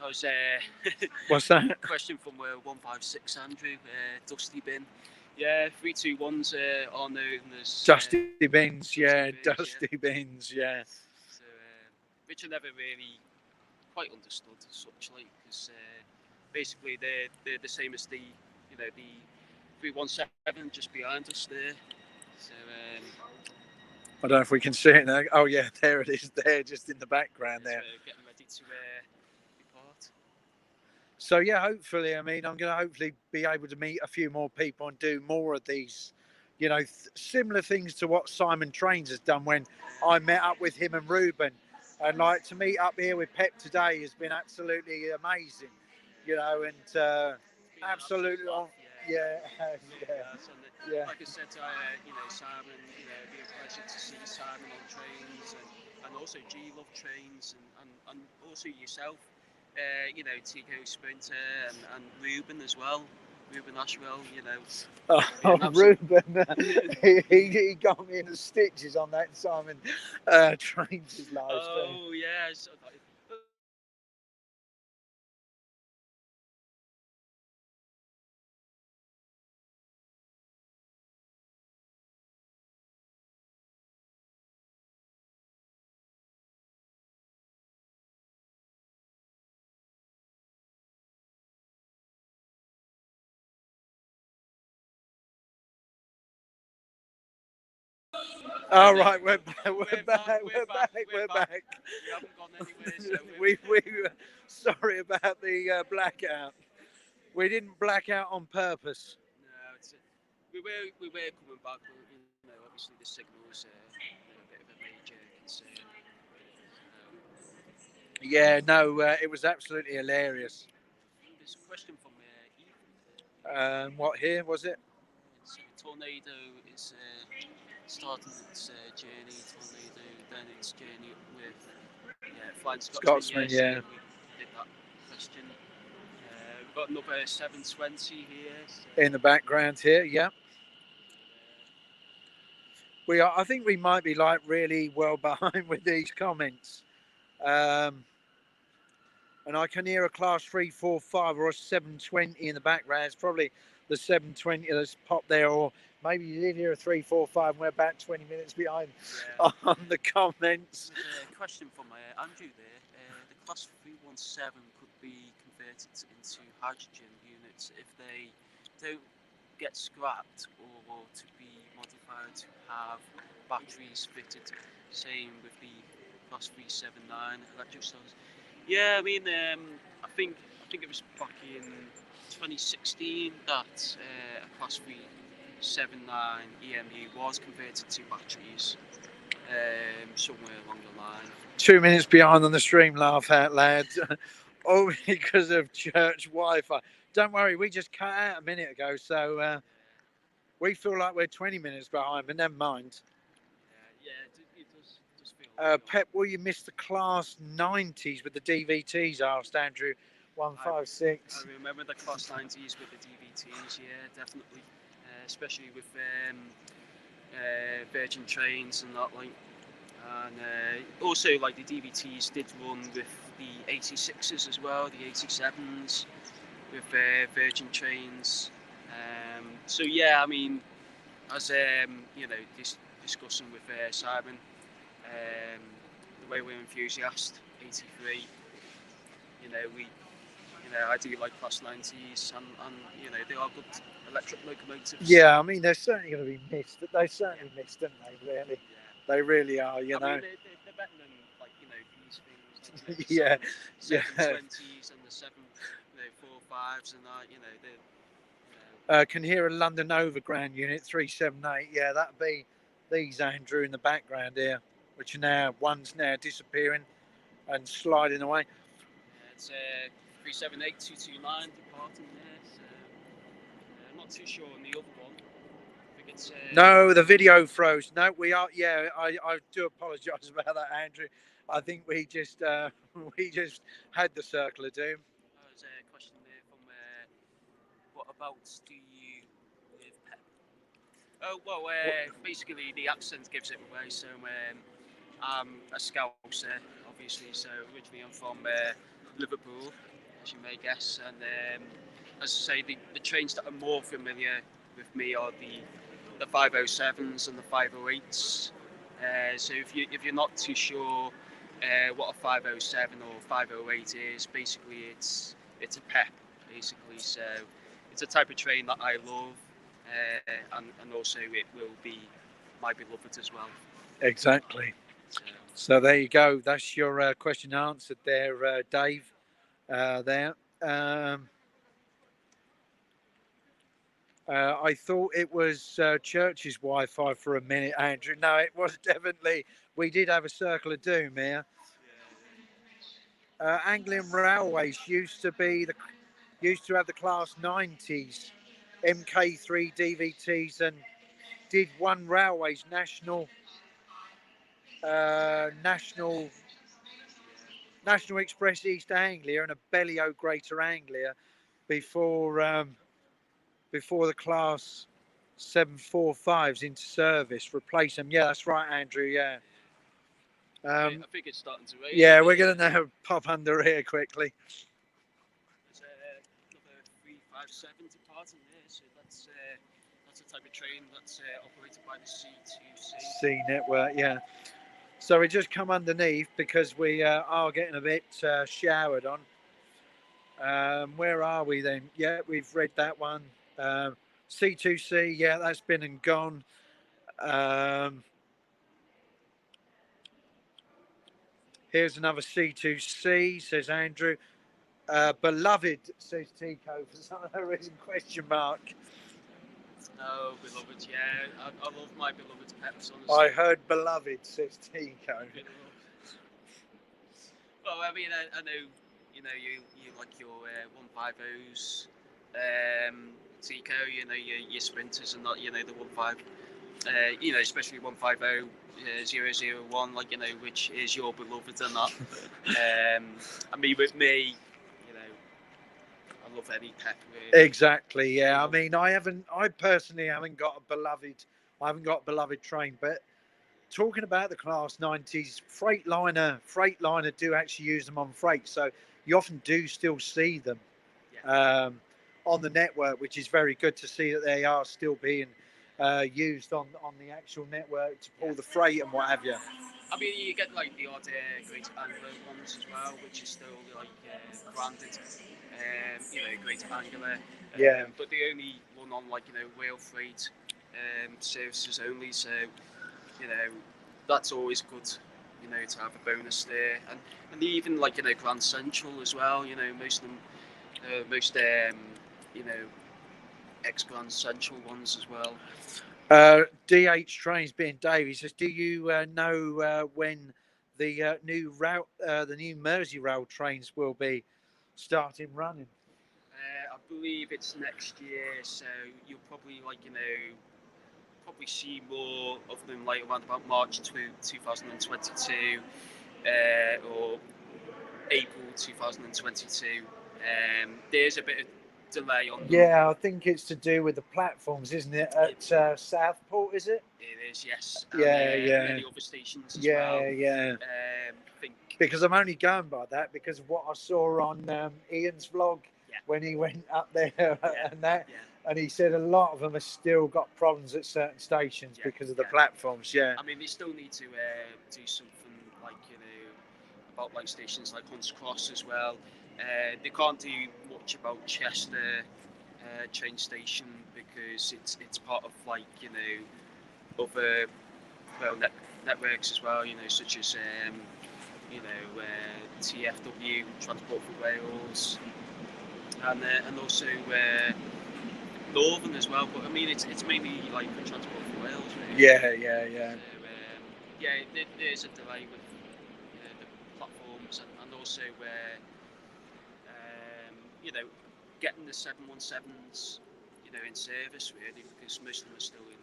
I was What's that? Question from 156 Andrew, Dusty Bin. Yeah, 321's are known as Dusty Bins, yeah, Dusty yeah. Bins, yeah. So, which I never really quite understood as such, like, because basically they're the same as the 317 just behind us there. So I don't know if we can see it now. Oh yeah, there it is. There, just in the background there. Getting ready to depart. So yeah, hopefully, I'm going to hopefully be able to meet a few more people and do more of these, similar things to what Simon Trains has done when I met up with him and Ruben. And like to meet up here with Pep today has been absolutely amazing, and absolutely, yeah. Like I said to Simon, it'd be a pleasure to see Simon on trains and also G Love Trains and also yourself. Tico Sprinter and Ruben as well. Ruben Ashwell, Ruben, he got me in the stitches on that Simon Trains' live stream. Oh, yeah. So, All right, we're back. We're back. We haven't gone anywhere. So we sorry about the blackout. We didn't black out on purpose. No, we were coming back, but obviously the signal's a bit of a major concern. Yeah, no, it was absolutely hilarious. There's a question from Ethan. What here was it? It's Tornado is starting its journey. Tornado, then its journey with Flying Scotsman. Yeah. So we did that question. We've got another 720 here. So. In the background here, yeah. We are. I think we might be like really well behind with these comments. And I can hear a class 345 or a 720 in the background. It's probably the 720 that's popped there, or maybe you did hear a 345 and we're about 20 minutes behind on the comments. There's a question from Andrew there. The class 317 could be converted into hydrogen units if they don't get scrapped or to be modified to have batteries fitted. Same with the class 379 electric cells. Yeah, I mean, I think it was back in 2016 that a class 379 EMU was converted to batteries somewhere along the line. 2 minutes behind on the stream, laugh out loud. All because of church Wi-Fi. Don't worry, we just cut out a minute ago, so we feel like we're 20 minutes behind, but never mind. Yeah, it does feel. Pep, will you miss the class 90s with the DVTs? Asked Andrew 156. I remember the class 90s with the DVTs, yeah, definitely. Especially with Virgin Trains and that, like. And also, like, the DVTs did run with the 86s as well, the 87s, with Virgin Trains. So, yeah, I mean, as, discussing with Simon, the way we're enthusiast, 83, I do like class 90s and they are good electric locomotives. Yeah, I mean, they're certainly going to be missed. They're certainly missed, aren't they, really? Yeah. They really are, I mean, they're better than, like, these things. Yeah. 720s and the 745s and that, can hear a London Overground unit 378. Yeah, that'd be these, Andrew, in the background here, which are now, one's now disappearing and sliding away. It's 378 229 departing there. So I'm not too sure on the other one. I think it's no, the video froze. No, we are. Yeah, I do apologise about that, Andrew. I think we just we just had the Circle of Doom. There's a question there from what about do you live Pep? Oh well, basically the accent gives it away. So I'm a Scouser, obviously. So originally I'm from Liverpool, as you may guess, and as I say, the trains that are more familiar with me are the 507s and the 508s. So if you're not too sure what a 507 or 508 is, basically it's a PEP, basically. So it's a type of train that I love, and also it will be my beloved as well. Exactly. So there you go. That's your question answered there, Dave. There. I thought it was Church's Wi-Fi for a minute, Andrew. No, it was definitely. We did have a Circle of Doom here. Anglian Railways used to have the Class 90s, MK3 DVTs, and did one Railways National Express East Anglia and a Bellio Greater Anglia before the Class 745s into service. Replace them. Yeah, that's right, Andrew. Yeah. I think it's starting to rain. Yeah, we're going to now pop under here quickly. There's another 357 departing there, so that's a type of train that's operated by the C2C. C network, yeah. So we just come underneath because we are getting a bit showered on. Where are we then? Yeah, we've read that one. C2C, yeah, that's been and gone. Here's another C2C, says Andrew. Beloved, says Tico, for some reason, question mark. No, beloved, yeah. I love my beloved Peps, honestly. I heard beloved, says Tico. Well, I mean, I know, you like your 150s, Tico, your sprinters and that, the 15, especially 150. 001, which is your beloved and that. I mean, with me, I love any Pep. Really. Exactly, yeah. I mean, I personally haven't got a beloved train, but talking about the Class 90s, Freightliner do actually use them on freight, so you often do still see them on the network, which is very good to see that they are still being used on the actual network to pull the freight and what have you. I mean, you get like the odd Great Angler ones as well, which is still like branded, Great Angler. Yeah. But they only run on rail freight services only, so that's always good. To have a bonus there, and even Grand Central as well. Most of them, ex-Grand Central ones as well. DH Trains being Dave, he says, do you know when the new Merseyrail trains will be starting running? I believe it's next year, so you'll probably probably see more of them around about March 2022 or April 2022. There's a bit of delay on them. Yeah, I think it's to do with the platforms, isn't it? At Southport, is it? It is, yes. And, many other stations as well. Yeah. Because I'm only going by that because of what I saw on Ian's vlog when he went up there and he said a lot of them have still got problems at certain stations because of the platforms. Yeah. I mean, they still need to do something about stations like Hunts Cross as well. They can't do much about Chester train station because it's part of other networks as well. Such as TFW, Transport for Wales, and also Northern as well. But I mean, it's mainly for Transport for Wales. Really. Yeah. So, there's a delay with the platforms and also you know, getting the 717s, you know, in service really, because most of them are still in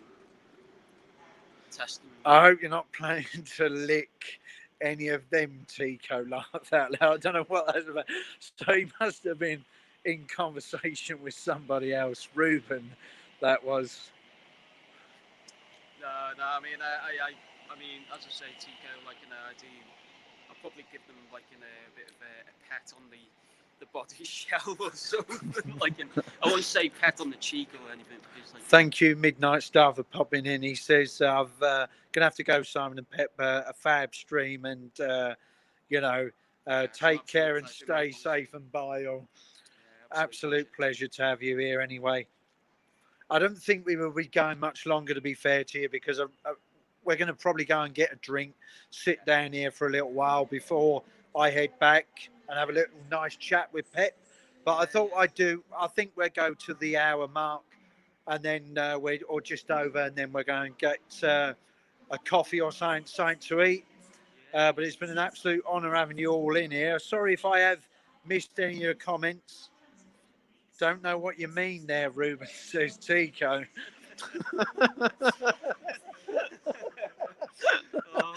testing. I hope you're not planning to lick any of them, Tico. Laugh out loud. I don't know what that's about. So he must have been in conversation with somebody else. Ruben, that was. No, I mean, I mean, as I say, Tico, like, you know, I'll probably give them, like, you know, a bit of a pat on the body shell or something. Like, I won't say pat on the cheek or anything. Because, like, thank you, Midnight Star, for popping in. He says, I'm going to have to go, Simon and Pep, a fab stream, and, you know, take care and stay safe and bye all. Absolute pleasure to have you here anyway. I don't think we will be going much longer, to be fair to you, because we're going to probably go and get a drink, sit down here for a little while before I head back and have a little nice chat with Pep. But I thought I think we'll go to the hour mark, and then or just over, and then we're going to get a coffee or something to eat. But it's been an absolute honour having you all in here. Sorry if I have missed any of your comments. Don't know what you mean there, Ruben, says Tico. Oh, God,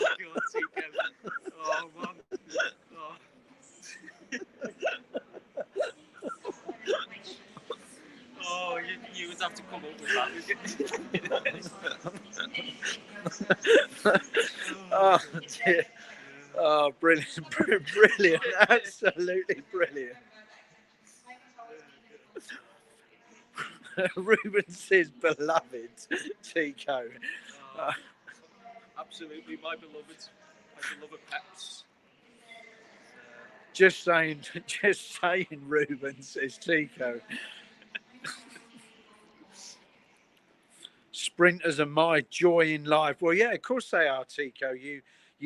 Tico. Oh, man. Oh. Oh, you would have to come up with that. Oh, dear. Oh, brilliant. Brilliant. Absolutely brilliant. Ruben says beloved, Tico. Absolutely, my beloved pets. Just saying, Ruben, says Tico. Sprinters are my joy in life. Well, yeah, of course they are, Tico. You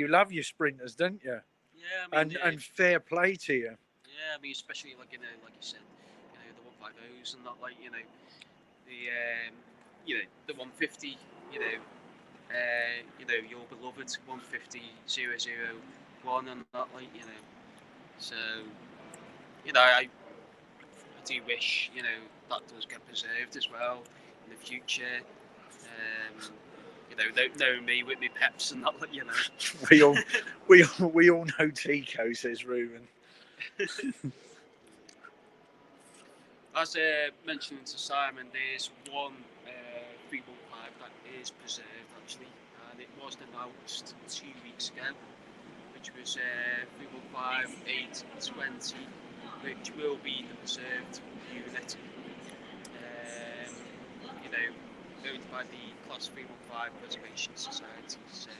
love your sprinters, don't you? Yeah, I mean, and fair play to you. Yeah, I mean, especially like, you know, like you said, you know, the 150s and not like, you know, the 150, you know, your beloved 150-001 and that, like, you know. So, you know, I do wish, you know, that does get preserved as well in the future. You know, knowing me with me peps and that, like, you know. we all know Tico, says Ruben. As mentioned to Simon, there's one 315 that is preserved actually, and it was announced 2 weeks ago, which was 315 820, which will be the preserved unit. You know, owned by the Class 315 Preservation Society. So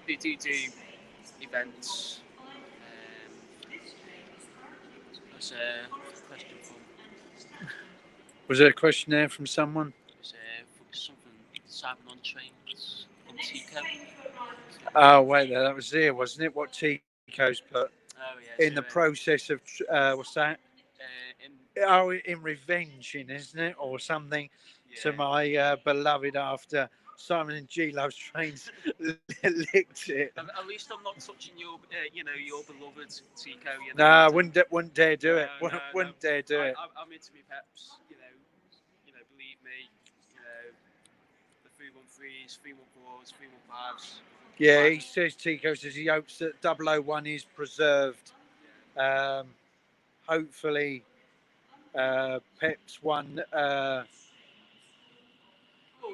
they do events. That's a question from. Was there a question there from someone? It was something Simon on Trains on Tico. Oh, wait there, that was there, wasn't it? What Tico's put? Oh, yeah. In the process of, what's that? In revenge, isn't it? Or something to my beloved after Simon and G Loves Trains licked it. At least I'm not touching your, you know, your beloved Tico. You know, no, I wouldn't dare do it. Wouldn't dare do it. I'm into me peps, you know, believe me, you know, the 313s, 314s, 315s. Yeah, he says, Tico says he hopes that 001 is preserved. Hopefully, Pep's one oh,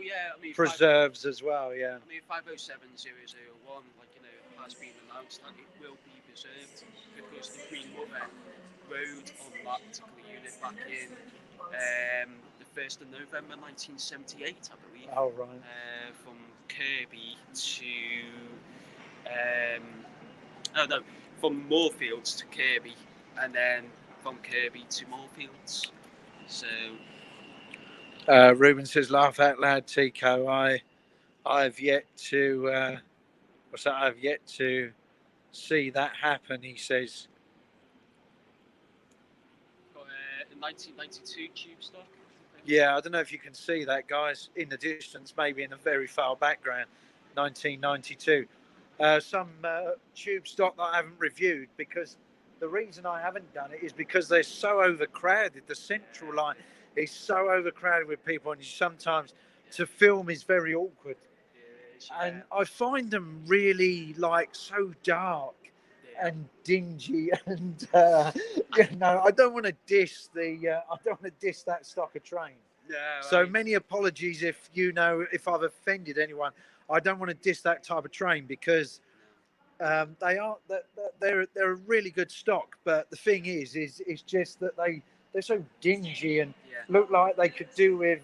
yeah, I mean, preserves as well, yeah. I mean, 507-001, like, you know, has been announced that it will be preserved because the Queen Mother rode on that particular unit back in the 1st of November 1978, I believe. Oh, right. From Kirby to from Moorfields to Kirby, and then from Kirby to Moorfields. So Ruben says, laugh out loud, Tico. I've yet to I've yet to see that happen, he says. Got a 1992 tube stock. Yeah, I don't know if you can see that, guys, in the distance, maybe in a very far background. 1992. Some tube stock that I haven't reviewed because The reason I haven't done it is because they're so overcrowded. The central line is so overcrowded with people, and sometimes to film is very awkward. And I find them really like so dark and dingy, and I don't want to diss that stock of train. So many apologies if if I've offended anyone. I don't want to diss that type of train because they're a really good stock. But the thing is just that they're so dingy and look like they could do with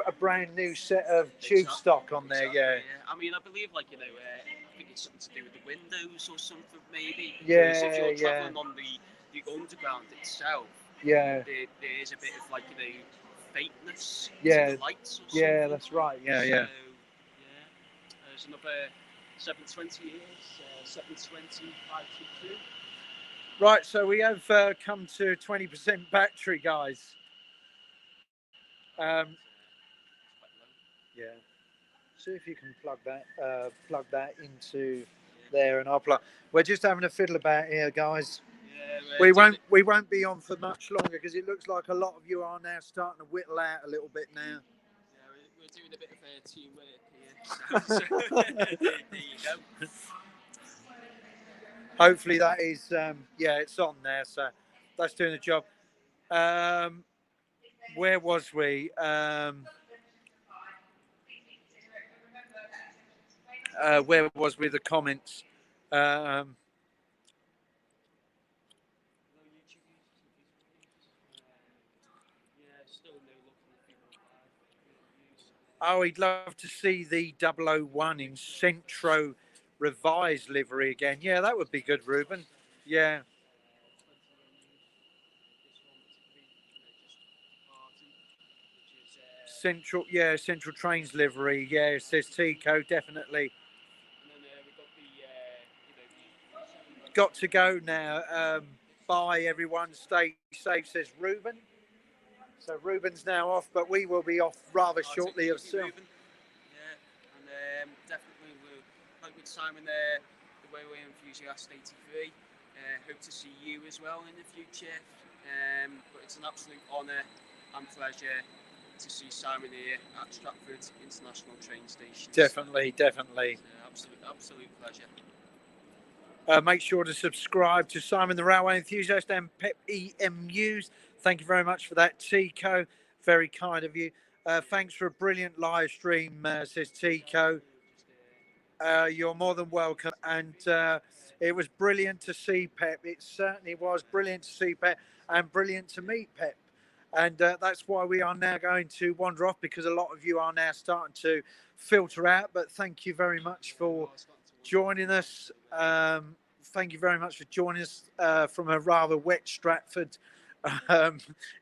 a brand new set of tube stock on there. Yeah. I mean, I believe I think it's something to do with the windows or something maybe. Yeah, because if you're travelling on the underground itself, yeah, there is a bit of faintness to the lights or something. Yeah, that's right. Yeah, so, yeah. There's another 720 years, 720 522. Right, so we have come to 20% battery, guys. Yeah. See if you can plug that into there, and I'll plug. We're just having a fiddle about here, guys. Yeah, we won't be on for much longer because it looks like a lot of you are now starting to whittle out a little bit now. Yeah, we're doing a bit of teamwork here. So there you go. Hopefully that is it's on there, so that's doing the job. Where was we? Where was we? The comments. Oh, he'd love to see the 001 in Centro revised livery again. Yeah, that would be good, Ruben. Yeah. Central Trains livery. Yeah, it says Tico, definitely. Got to go now. Bye, everyone. Stay safe, says Ruben. So Ruben's now off, but we will be off rather shortly of soon. Yeah, and definitely we'll, like with Simon there, the Railway Enthusiast 83. Hope to see you as well in the future. But it's an absolute honour and pleasure to see Simon here at Stratford International Train Station. Definitely. Absolute pleasure. Make sure to subscribe to Simon the Railway Enthusiast and Pep EMUs. Thank you very much for that, Tico. Very kind of you. Thanks for a brilliant live stream, says Tico. You're more than welcome. And it was brilliant to see Pep. It certainly was brilliant to see Pep and brilliant to meet Pep. And that's why we are now going to wander off, because a lot of you are now starting to filter out. But thank you very much for joining us. Thank you very much for joining us from a rather wet Stratford.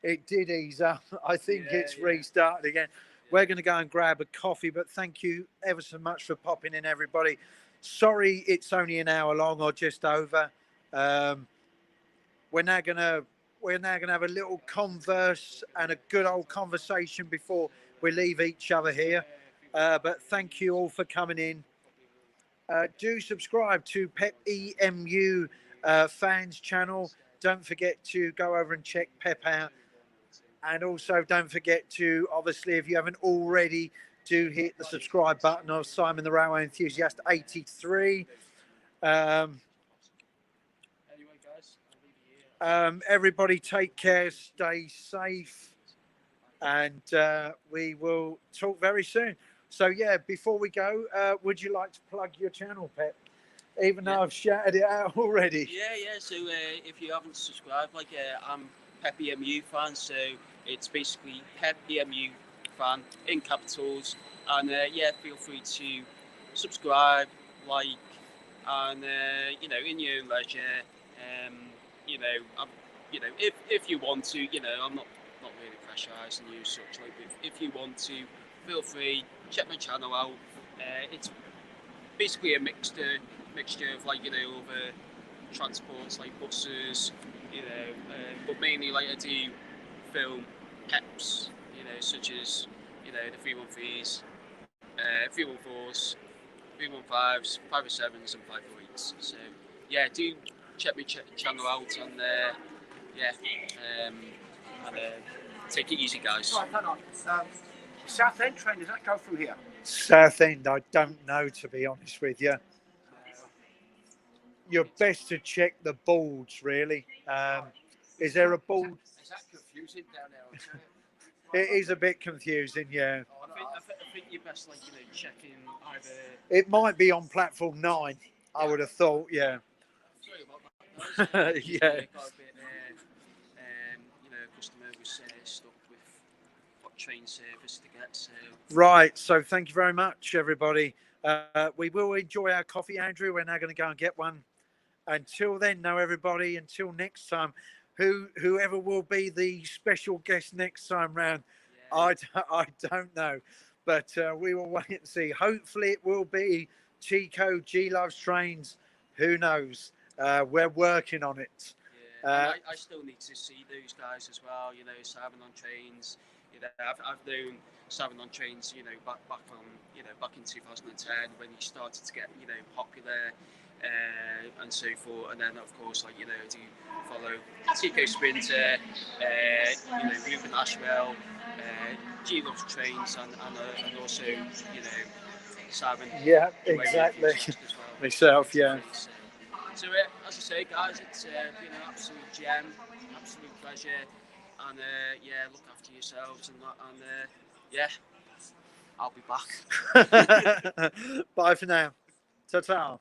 It did ease up. I think it's restarted again. We're going to go and grab a coffee, but thank you ever so much for popping in, everybody. Sorry it's only an hour long or just over. We're now going to have a little converse and a good old conversation before we leave each other here. But thank you all for coming in. Do subscribe to Pep EMU fans channel. Don't forget to go over and check Pep out. And also don't forget to, obviously, if you haven't already, do hit the subscribe button of Simon the Railway Enthusiast 83. Everybody take care, stay safe, and we will talk very soon. So, yeah, before we go, would you like to plug your channel, Pep? Even though I've shouted it out already. Yeah. So if you haven't subscribed, I'm Pep EMU fan, so it's basically Pep EMU fan in capitals. And feel free to subscribe, like, and in your own leisure. If you want to, I'm not really pressurising you, such like. If you want to, feel free. Check my channel out. It's basically a mixture of other transports like buses, but mainly I do film peps, such as the 313s, 314s, 315s, 507s, and 508s. So yeah, do check my channel out, and take it easy, guys. Right, hang on. Southend train, does that go from here? Southend, I don't know, to be honest with you. You're best to check the boards, really. Is there a board? Is that confusing down there? It is a bit confusing, yeah. I think you're best, checking either. It might be on platform 9. I would have thought, yeah. Sorry about that, guys. Yeah. Got a bit, customer was stuck with what train service to get. So. Right. So thank you very much, everybody. We will enjoy our coffee, Andrew. We're now going to go and get one. Until then, no, everybody. Until next time, whoever will be the special guest next time round, yeah. I don't know, but we will wait and see. Hopefully, it will be Chico G Loves Trains. Who knows? We're working on it. Yeah, I still need to see those guys as well. Simon on Trains. I've known Simon on Trains. Back in 2010 when he started to get popular. And so forth, and then of course, I do follow Tico Sprinter, Ruben Ashwell, G Loves Trains, and also Simon. Yeah, exactly. Well. Myself, yeah. So as I say, guys, it's been an absolute gem, absolute pleasure, and look after yourselves and I'll be back. Bye for now. Ta-ta.